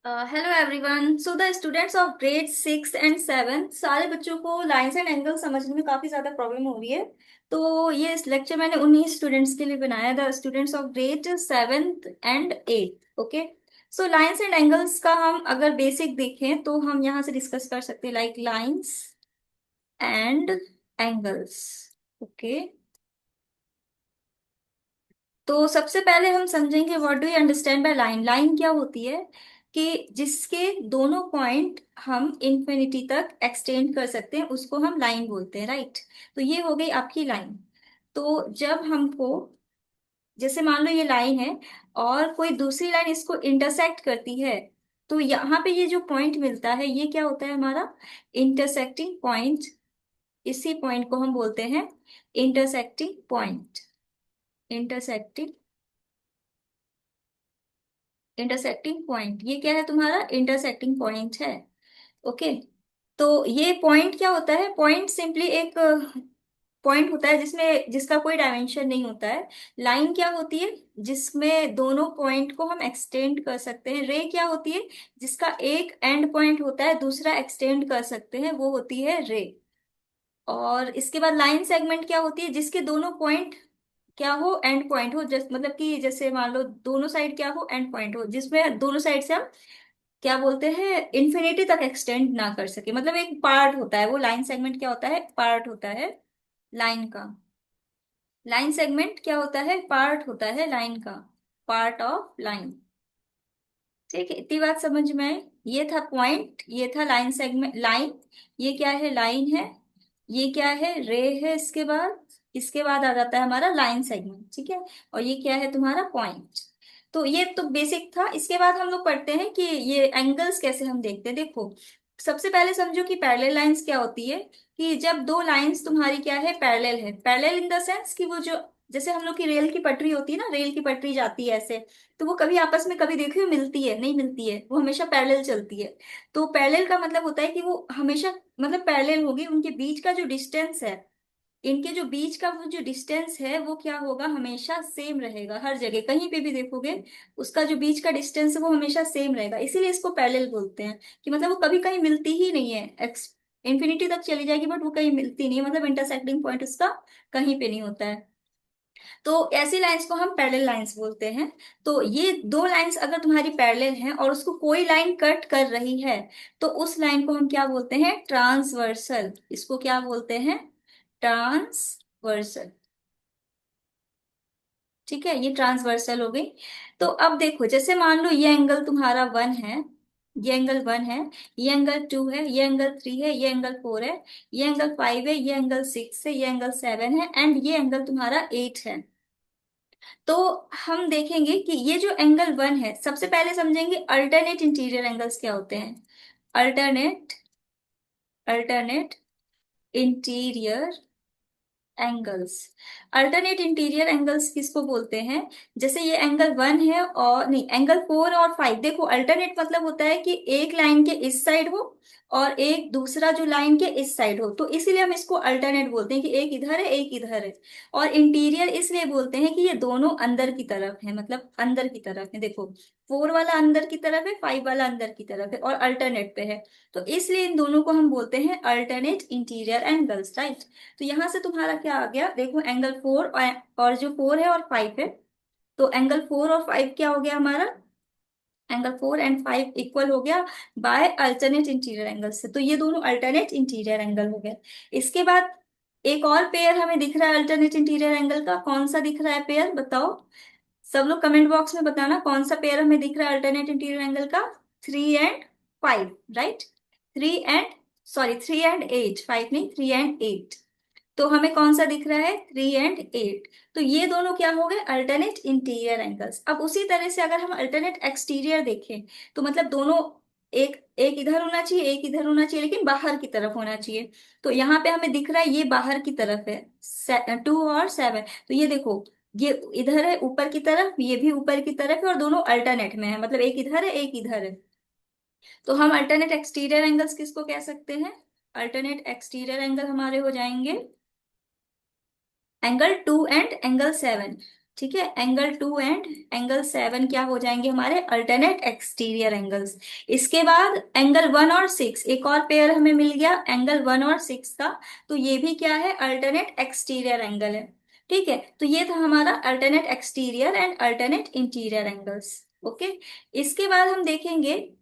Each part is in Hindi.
Hello everyone. So the students of grade 6 and 7, सारे बच्चों को लाइंस एंड एंगल समझने में काफी ज्यादा प्रॉब्लम हो रही है। तो ये इस लेक्चर मैंने उन्हीं स्टूडेंट्स के लिए बनाया, the students of grade 7th and 8th। Okay. So lines and angles का हम अगर बेसिक देखें तो हम यहाँ से डिस्कस कर सकते हैं, like lines and angles. Okay. तो सबसे पहले हम समझेंगे what do you understand by line. Line क्या होती है कि जिसके दोनों पॉइंट हम इंफिनिटी तक एक्सटेंड कर सकते हैं, उसको हम लाइन बोलते हैं, राइट। तो ये हो गई आपकी लाइन। तो जब हमको, जैसे मान लो ये लाइन है और कोई दूसरी लाइन इसको इंटरसेक्ट करती है, तो यहाँ पे ये जो पॉइंट मिलता है ये क्या होता है हमारा इंटरसेक्टिंग पॉइंट। इसी पॉइंट को हम बोलते हैं intersecting point. Intersecting intersecting point ये क्या है तुम्हारा इंटरसेक्टिंग पॉइंट है। ओके। तो ये पॉइंट क्या होता है, पॉइंट सिंपली एक पॉइंट होता है जिसमें जिसका कोई डायमेंशन नहीं होता है। लाइन क्या होती है, जिसमें दोनों पॉइंट को हम एक्सटेंड कर सकते हैं। रे क्या होती है, जिसका एक एंड पॉइंट होता है दूसरा एक्सटेंड कर सकते हैं, वो होती है रे। और इसके बाद लाइन सेगमेंट क्या होती है, जिसके दोनों पॉइंट क्या हो एंड पॉइंट हो, जैसे मतलब कि जैसे मान लो दोनों साइड क्या हो एंड पॉइंट हो, जिसमें दोनों साइड से हम क्या बोलते हैं इन्फिनिटी तक एक्सटेंड ना कर सके, मतलब एक पार्ट होता है वो। लाइन सेगमेंट क्या होता है, पार्ट होता है लाइन का। लाइन सेगमेंट क्या होता है, पार्ट होता है लाइन का, पार्ट ऑफ लाइन। ठीक है, इतनी बात समझ में आई। ये था पॉइंट, ये था लाइन सेगमेंट, लाइन। ये क्या है, लाइन है। ये क्या है, रे है। इसके बाद आ जाता है हमारा लाइन सेगमेंट, ठीक है। और ये क्या है तुम्हारा पॉइंट। तो ये तो बेसिक था। इसके बाद हम लोग पढ़ते हैं कि ये एंगल्स कैसे हम देखते हैं। देखो, सबसे पहले समझो कि पैरेलल लाइंस क्या होती है। कि जब दो लाइंस तुम्हारी क्या है, पैरेलल है। पैरेलल इन द सेंस कि वो जो, जैसे हम लोग की रेल की पटरी होती है ना, रेल की पटरी जाती है ऐसे, तो वो कभी आपस में कभी देखियो मिलती है, नहीं मिलती है, वो हमेशा पैरेलल चलती है। तो पैरेलल का मतलब होता है कि वो हमेशा मतलब पैरेलल होगी, उनके बीच का जो डिस्टेंस है, इनके जो बीच का वो जो डिस्टेंस है वो क्या होगा, हमेशा सेम रहेगा। हर जगह कहीं पे भी देखोगे उसका जो बीच का डिस्टेंस है वो हमेशा सेम रहेगा, इसीलिए इसको पैरेलल बोलते हैं। कि मतलब वो कभी कहीं मिलती ही नहीं है, एक्स इंफिनिटी तक चली जाएगी बट वो कहीं मिलती नहीं है, मतलब इंटरसेक्टिंग पॉइंट उसका कहीं पे नहीं होता है। तो ऐसी लाइंस को हम पैरेलल लाइंस बोलते हैं। तो ये दो लाइंस अगर तुम्हारी पैरेलल हैं और उसको कोई लाइन कट कर रही है, तो उस लाइन को हम क्या बोलते हैं, ट्रांसवर्सल। इसको क्या बोलते हैं, ट्रांसवर्सल। ठीक है, ये ट्रांसवर्सल हो गई। तो अब देखो, जैसे मान लो ये एंगल तुम्हारा 1 है, ये एंगल 1 है, ये एंगल 2 है, ये एंगल 3 है, ये एंगल 4 है, ये एंगल 5 है, ये एंगल 6 है, ये एंगल 7 है एंड ये एंगल तुम्हारा 8 है। तो हम देखेंगे कि ये जो एंगल 1 है, सबसे पहले समझेंगे अल्टरनेट इंटीरियर एंगल्स क्या होते हैं। Alternate alternate interior angles. Alternate interior angles किसको बोलते हैं, जैसे ये एंगल 1 है और नहीं, एंगल 4 और 5। देखो, अल्टरनेट मतलब होता है कि एक लाइन के इस साइड हो और एक दूसरा जो लाइन के इस साइड हो, तो इसीलिए हम इसको अल्टरनेट बोलते हैं कि एक इधर है एक इधर है। और इंटीरियर इसलिए बोलते हैं कि ये दोनों अंदर की तरफ है, मतलब अंदर की तरफ है। देखो, 4 वाला अंदर की तरफ है, 5 वाला अंदर की तरफ है और अल्टरनेट पे है। तो इसलिए इन दोनों को हम बोलते हैं अल्टरनेट इंटीरियर एंगल्स, राइट। तो यहां से तुम्हारा क्या आ गया, देखो एंगल 4 और जो 4 है और 5 है, तो एंगल 4 और 5 क्या हो गया हमारा, एंगल 4 एंड 5 इक्वल हो गया बाय अल्टरनेट इंटीरियर एंगल से। तो ये दोनों अल्टरनेट इंटीरियर एंगल हो गए। इसके बाद एक और पेयर हमें दिख रहा है अल्टरनेट इंटीरियर एंगल का, कौन सा दिख रहा है पेयर, बताओ। सब लोग कमेंट बॉक्स में बताना कौन सा पेयर हमें दिख रहा है अल्टरनेट इंटीरियर एंगल का। 3 and 5, right. 3 and, sorry 3 and 8, 5 नहीं, 3 एंड 8। तो हमें कौन सा दिख रहा है, 3 एंड 8। तो ये दोनों क्या हो गए, अल्टरनेट इंटीरियर एंगल्स। अब उसी तरह से अगर हम अल्टरनेट एक्सटीरियर देखें, तो मतलब दोनों, एक एक इधर होना चाहिए एक इधर होना चाहिए, लेकिन बाहर की तरफ होना चाहिए। तो यहाँ पे हमें दिख रहा है ये बाहर की तरफ है, 2 और 7। तो ये देखो, ये इधर है ऊपर की तरफ, ये भी ऊपर की तरफ है और दोनों अल्टरनेट में है, मतलब एक इधर है एक इधर है। तो हम अल्टरनेट एक्सटीरियर एंगल्स किसको कह सकते हैं, अल्टरनेट एक्सटीरियर एंगल हमारे हो जाएंगे एंगल 2 एंड एंगल 7। ठीक है, एंगल 2 एंड एंगल 7 क्या हो जाएंगे हमारे अल्टरनेट एक्सटीरियर एंगल्स। इसके बाद एंगल 1 और 6, एक और पेयर हमें मिल गया एंगल 1 और 6 का। तो ये भी क्या है, अल्टरनेट एक्सटीरियर एंगल है। ठीक है, तो ये था हमारा alternate exterior and alternate interior angles. Okay, इसके बाद हम देखेंगे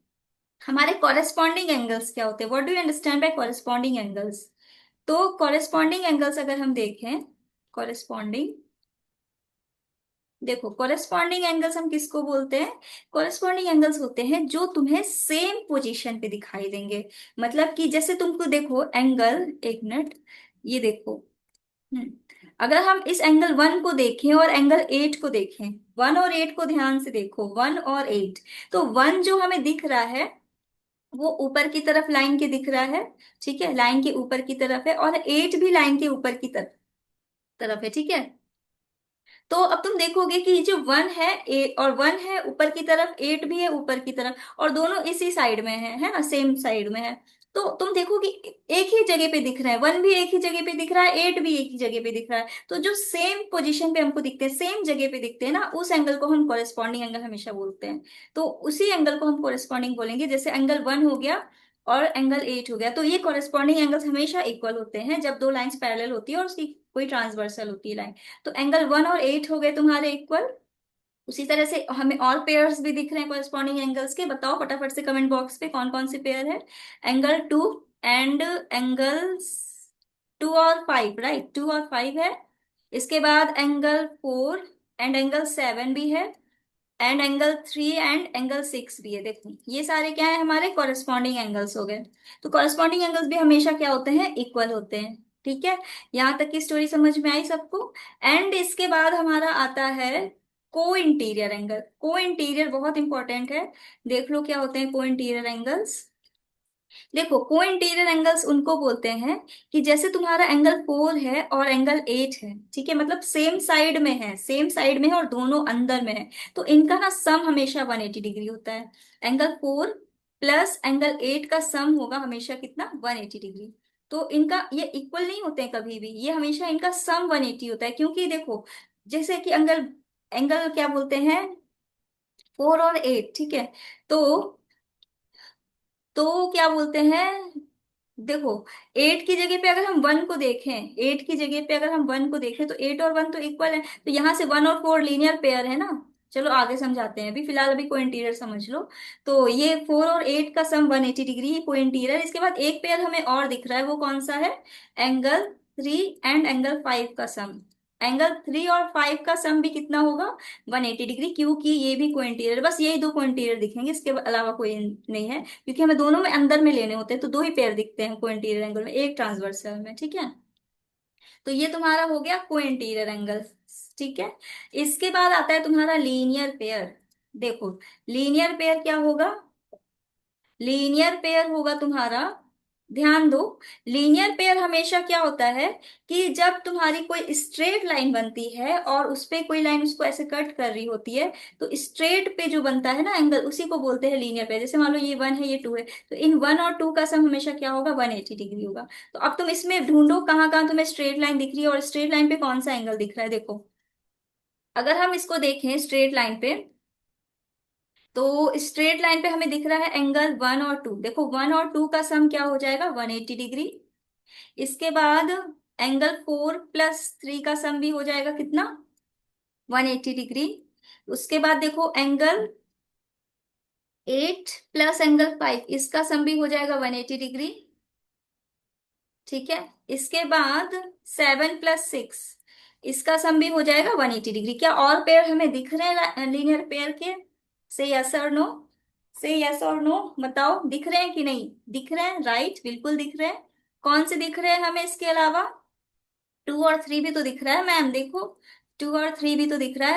हमारे कॉरेस्पॉन्डिंग एंगल्स क्या होते हैं। What do you understand by corresponding angles. तो कॉरेस्पॉन्डिंग एंगल्स अगर हम देखें, कॉरेस्पॉन्डिंग, देखो कॉरेस्पॉन्डिंग एंगल्स हम किसको बोलते हैं। कॉरेस्पॉन्डिंग एंगल्स होते हैं जो तुम्हें सेम पोजीशन पे दिखाई देंगे। मतलब कि जैसे तुमको देखो एंगल, एक मिनट, ये देखो। हम्म, अगर हम इस एंगल 1 को देखें और एंगल 8 को देखें, 1 और 8 को ध्यान से देखो, 1 और 8, तो 1 जो हमें दिख रहा है वो ऊपर की तरफ लाइन के दिख रहा है। ठीक है, लाइन के ऊपर की तरफ है, और 8 भी लाइन के ऊपर की तरफ है। ठीक है, तो अब तुम देखोगे कि जो 1 है और 1 है ऊपर की तरफ, 8 भी है ऊपर की तरफ, और दोनों इसी साइड में है ना, सेम साइड में है। तो तुम देखोगे एक ही जगह पे दिख रहा है, 1 भी एक ही जगह पे दिख रहा है, 8 भी एक ही जगह पे दिख रहा है। तो जो सेम पोजीशन पे हमको दिखते हैं, सेम जगह पे दिखते हैं ना, उस एंगल को हम कॉरेस्पॉन्डिंग एंगल हमेशा बोलते हैं। तो उसी एंगल को हम कॉरेस्पॉन्डिंग बोलेंगे। जैसे एंगल 1 हो गया और एंगल 8 हो गया, तो ये कॉरेस्पॉन्डिंग एंगल्स हमेशा इक्वल होते हैं जब दो लाइंस पैरेलल होती है और उसकी कोई ट्रांसवर्सल होती है लाइन। तो एंगल 1 और 8 हो गए तुम्हारे इक्वल। उसी तरह से हमें और पेयर्स भी दिख रहे हैं कॉरेस्पॉन्डिंग एंगल्स के। बताओ फटाफट से कमेंट बॉक्स पे कौन कौन से पेयर है। एंगल 2 एंड एंगल्स 2 और 5, राइट, 2 और 5 है। इसके बाद एंगल 4 एंड एंगल 7 भी है, एंड एंगल 3 एंड एंगल 6 भी है। देखो ये सारे क्या है, हमारे कॉरेस्पॉन्डिंग एंगल्स हो गए। तो कॉरेस्पॉन्डिंग एंगल्स भी हमेशा क्या होते हैं, इक्वल होते हैं। ठीक है, यहाँ तक की स्टोरी समझ में आई सबको। एंड इसके बाद हमारा आता है को इंटीरियर एंगल। को इंटीरियर बहुत इंपॉर्टेंट है। देख लो क्या होते हैं को इंटीरियर एंगल्स। देखो को इंटीरियर एंगल्स उनको बोलते हैं कि जैसे तुम्हारा एंगल 4 है और एंगल 8 है, ठीक है, मतलब सेम साइड में है, सेम साइड में है और दोनों अंदर में है, तो इनका ना सम हमेशा 180 डिग्री होता है। एंगल 4 प्लस एंगल 8 का सम होगा हमेशा कितना, 180 डिग्री। तो इनका ये इक्वल नहीं होते हैं कभी भी, ये हमेशा इनका सम 180 होता है। क्योंकि देखो जैसे कि एंगल एंगल क्या बोलते हैं, 4 और 8, ठीक है। तो क्या बोलते हैं, देखो 8 की जगह पे अगर हम 1 को देखें, 8 की जगह पे अगर हम 1 को देखें तो 8 और 1 तो इक्वल है, तो यहाँ से 1 और 4 लीनियर पेयर है ना। चलो आगे समझाते हैं, अभी फिलहाल अभी को इंटीरियर समझ लो। तो ये 4 और 8 का सम 180 डिग्री है, को इंटीरियर। इसके बाद एक पेयर हमें और दिख रहा है, वो कौन सा है, एंगल 3 एंड एंगल 5 का सम। एंगल 3 और 5 का सम भी कितना होगा, 180 डिग्री, क्योंकि ये भी को इंटीरियर। बस यही दो को इंटीरियर दिखेंगे, इसके अलावा कोई नहीं है, क्योंकि हमें दोनों में अंदर में लेने होते हैं, तो दो ही पेयर दिखते हैं को इंटीरियर एंगल में, एक ट्रांसवर्सल में। ठीक है, तो ये तुम्हारा हो गया को इंटीरियर एंगल। ठीक है, इसके बाद आता है तुम्हारा लीनियर पेयर। देखो लीनियर पेयर क्या होगा, लीनियर पेयर होगा तुम्हारा, ध्यान दो, लीनियर पेयर हमेशा क्या होता है कि जब तुम्हारी कोई स्ट्रेट लाइन बनती है और उस पे कोई लाइन उसको ऐसे कट कर रही होती है, तो स्ट्रेट पे जो बनता है ना एंगल, उसी को बोलते हैं लीनियर पेयर। जैसे मान लो ये 1 है ये 2 है, तो इन 1 और 2 का सम हमेशा क्या होगा, 180 डिग्री होगा। तो अब तुम इसमें ढूंढो कहाँ कहाँ तुम्हें स्ट्रेट लाइन दिख रही है और स्ट्रेट लाइन पे कौन सा एंगल दिख रहा है। देखो अगर हम इसको देखें स्ट्रेट लाइन पे, तो स्ट्रेट लाइन पे हमें दिख रहा है एंगल 1 और 2। देखो 1 और 2 का सम क्या हो जाएगा, 180 डिग्री। इसके बाद एंगल 4 प्लस 3 का सम भी हो जाएगा कितना, 180 डिग्री। उसके बाद देखो एंगल 8 प्लस एंगल 5, इसका सम भी हो जाएगा 180 डिग्री। ठीक है, इसके बाद 7 प्लस 6, इसका सम भी हो जाएगा 180 डिग्री। क्या और पेयर हमें दिख रहे हैं लीनियर पेयर के, से यस और नो, से यस और नो, बताओ दिख रहे हैं कि नहीं, दिख रहे हैं, राइट, बिल्कुल दिख रहे हैं। कौन से दिख रहे हैं हमें इसके अलावा, 2 और 3 भी तो दिख रहा है मैम, देखो 2 और 3 भी तो दिख रहा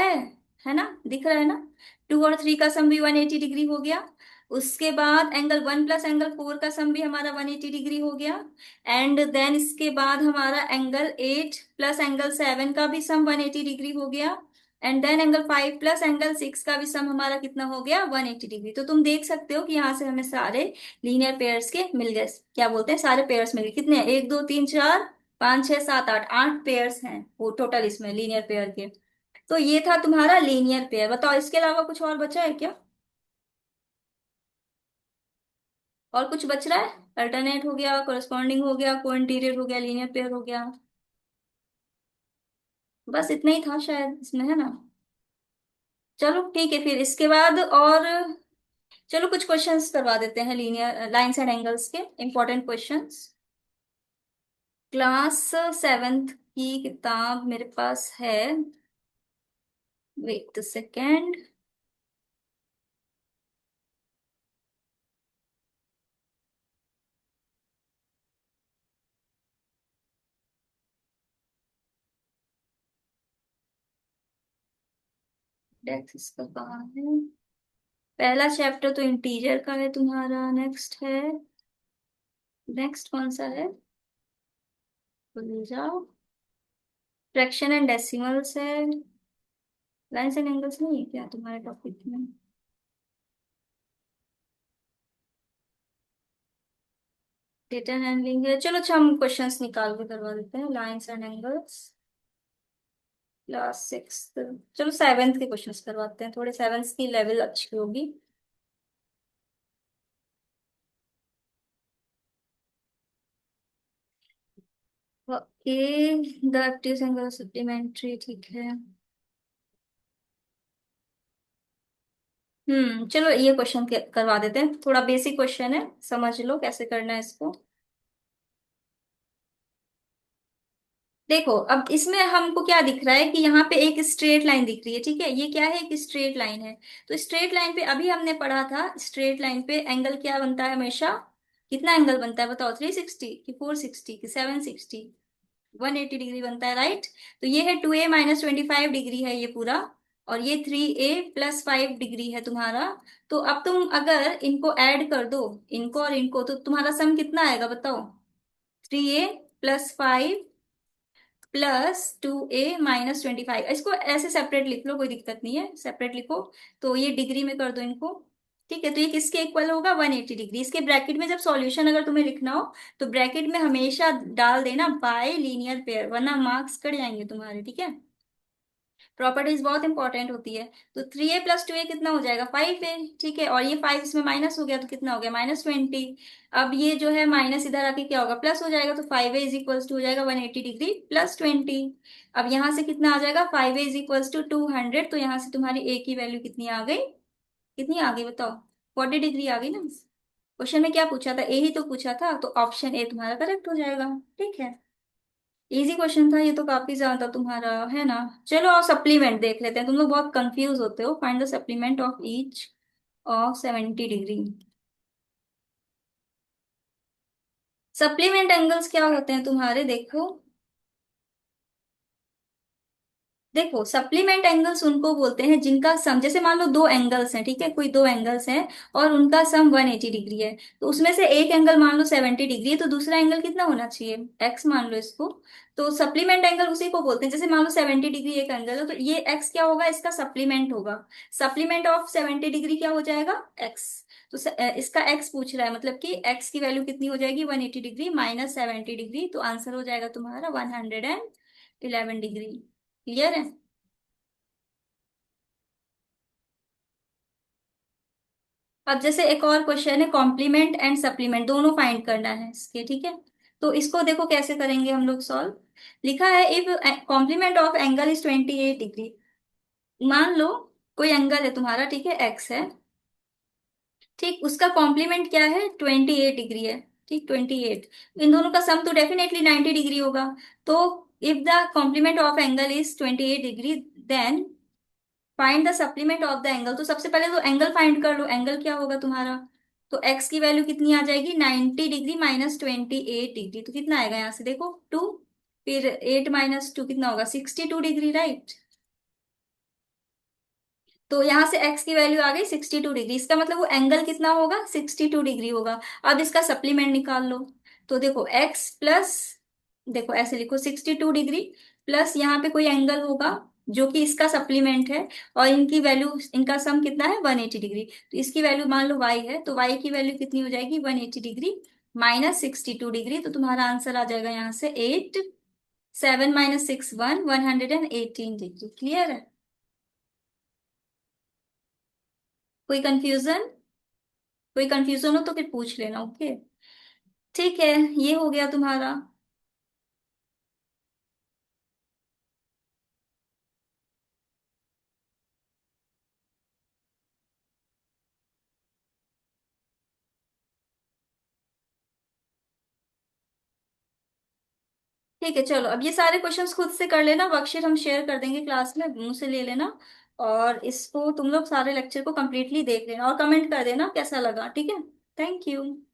है ना, दिख रहा है ना। 2 और 3 का सम भी 180 डिग्री हो गया। उसके बाद एंगल 1 प्लस एंगल 4 का सम भी हमारा 180 डिग्री हो गया। एंड देन इसके बाद हमारा एंगल 8 प्लस एंगल 7 का भी सम 180 डिग्री हो गया। And then angle 5 plus angle 6 का भी सम हमारा कितना हो गया, 180 डिग्री। तो तुम देख सकते हो कि यहाँ से हमें सारे लीनियर पेयर्स के मिल गए, क्या बोलते हैं, सारे पेयर्स मिल गए। कितने हैं, 1 2 3 4 5 6 7 8, 8 पेयर्स हैं वो टोटल इसमें लीनियर पेयर के। तो ये था तुम्हारा लीनियर पेयर। बताओ इसके अलावा कुछ और बचा है क्या? और कुछ बच रहा है? अल्टरनेट हो गया, कोरस्पॉन्डिंग हो गया, को इंटीरियर हो गया, लीनियर पेयर हो गया। बस इतना ही था शायद इसमें, है ना? चलो ठीक है, फिर इसके बाद और चलो कुछ क्वेश्चंस करवा देते हैं लीनियर लाइंस एंड एंगल्स के इंपॉर्टेंट क्वेश्चंस। क्लास सेवेंथ की किताब मेरे पास है। Wait second. डेक्स इसका कहाँ है? पहला चैप्टर तो इंटीजर का है तुम्हारा, नेक्स्ट है। नेक्स्ट कौन सा है? भूल जाओ। फ्रैक्शन एंड डेसिमल्स है। लाइन्स एंड एंगल्स नहीं है क्या तुम्हारे टॉपिक में? डेटा हैंडलिंग है। चलो अच्छा, हम क्वेश्चंस निकाल के करवा देते हैं। Lines and angles class six. चलो सेवेंथ के क्वेश्चंस करवाते हैं, थोड़े सेवेंथ की लेवल अच्छी होगी। Okay. The active angle supplementary, ठीक है। चलो ये क्वेश्चन करवा देते हैं, थोड़ा बेसिक क्वेश्चन है, समझ लो कैसे करना है इसको। देखो अब इसमें हमको क्या दिख रहा है कि यहाँ पे एक स्ट्रेट लाइन दिख रही है, ठीक है? ये क्या है? एक स्ट्रेट लाइन है। तो स्ट्रेट लाइन पे अभी हमने पढ़ा था, स्ट्रेट लाइन पे एंगल क्या बनता है हमेशा? कितना एंगल बनता है बताओ? 360 कि 460 कि 760? 180 डिग्री बनता है, राइट? तो ये है 2a-25 डिग्री है ये पूरा। और ये 3a+5 डिग्री है तुम्हारा। तो अब तुम अगर इनको ऐड कर दो, इनको और इनको, तो तुम्हारा सम कितना आएगा बताओ? 3a+5 +2a-25। इसको ऐसे सेपरेट लिख लो, कोई दिक्कत नहीं है, सेपरेट लिखो। तो ये डिग्री में कर दो इनको। ठीक है, तो ये किसके इक्वल होगा? 180 डिग्री। इसके ब्रैकेट में जब सॉल्यूशन अगर तुम्हें लिखना हो, तो ब्रैकेट में हमेशा डाल देना बाय लीनियर पेयर, वरना मार्क्स कट जाएंगे तुम्हारे, ठीक है? प्रॉपर्टीज बहुत इंपॉर्टेंट होती है। तो 3a+2a कितना हो जाएगा? 5a, ठीक है? और ये 5 इसमें माइनस हो गया तो कितना हो गया? -20। अब ये जो है माइनस इधर आके क्या होगा? प्लस हो जाएगा। तो 5a हो जाएगा 180 डिग्री +20। अब यहाँ से कितना आ जाएगा? 5a 200। तो यहाँ से तुम्हारी a की वैल्यू कितनी आ गई? कितनी आ गई बताओ? 40 डिग्री आ गई ना। क्वेश्चन में क्या पूछा था? ए ही तो पूछा था, तो ऑप्शन ए तुम्हारा करेक्ट हो जाएगा। ठीक है, इजी क्वेश्चन था ये तो, काफी ज्यादा तुम्हारा, है ना? चलो और सप्लीमेंट देख लेते हैं, तुम लोग बहुत कंफ्यूज होते हो। Find the supplement of each of 70 degree. Supplement angles क्या होते हैं तुम्हारे? देखो देखो, सप्लीमेंट एंगल्स उनको बोलते हैं जिनका सम, जैसे मान लो दो एंगल्स हैं, ठीक है? कोई दो एंगल्स हैं और उनका सम 180 डिग्री है। तो उसमें से एक एंगल मान लो 70 डिग्री है, तो दूसरा एंगल कितना होना चाहिए? एक्स मान लो इसको। तो सप्लीमेंट एंगल उसी को बोलते हैं। जैसे मान लो 70 डिग्री एक एंगल है, तो ये एक्स क्या होगा? इसका सप्लीमेंट होगा। सप्लीमेंट ऑफ 70 डिग्री क्या हो जाएगा? एक्स। तो इसका एक्स पूछ रहा है, मतलब कि एक्स की वैल्यू कितनी हो जाएगी? 180 डिग्री -70 डिग्री। तो आंसर हो जाएगा तुम्हारा 111 डिग्री। क्लियर है? अब जैसे एक और क्वेश्चन है, कॉम्प्लीमेंट एंड सप्लीमेंट दोनों फाइंड करना है इसके, ठीक है? तो इसको देखो कैसे करेंगे हम लोग सॉल्व। लिखा है if complement of angle is 28 degree. मान लो कोई एंगल है तुम्हारा, ठीक है? एक्स है, ठीक? उसका कॉम्प्लीमेंट क्या है? 28 डिग्री है, ठीक? 28। इन दोनों का सम तो डेफिनेटली 90 डिग्री होगा। तो if the complement of angle is 28 degree, then find the supplement of the angle. तो सबसे पहले तो एंगल फाइंड कर लो, एंगल क्या होगा तुम्हारा? तो एक्स की वैल्यू कितनी आ जाएगी? 90 डिग्री -28 डिग्री। तो कितना आएगा यहाँ से? देखो 2। फिर 8 - 2 कितना होगा? 62 डिग्री, राइट? तो यहाँ से एक्स की वैल्यू आ गई 62 डिग्री। इसका मतलब वो एंगल कितना होगा? 62 डिग्री होगा। अब इसका सप्लीमेंट निकाल लो। तो देखो एक्स प्लस, देखो ऐसे लिखो 62 डिग्री प्लस यहाँ पे कोई एंगल होगा जो कि इसका सप्लीमेंट है, और इनकी वैल्यू, इनका सम कितना है? 180 डिग्री। तो इसकी वैल्यू मान लो वाई है, तो वाई की वैल्यू कितनी हो जाएगी? 180 डिग्री -62 डिग्री। तो तुम्हारा आंसर आ जाएगा यहाँ से 8। 7 - 6 1 118 डिग्री। क्लियर है? कोई कंफ्यूजन? कोई कंफ्यूजन हो तो फिर पूछ लेना, ओके। ठीक है, ये हो गया तुम्हारा। ठीक है, चलो अब ये सारे क्वेश्चंस खुद से कर लेना, वर्कशीट हम शेयर कर देंगे क्लास में, मुझसे ले लेना। और इसको तुम लोग सारे लेक्चर को कंप्लीटली देख लेना और कमेंट कर देना कैसा लगा, ठीक है। Thank you.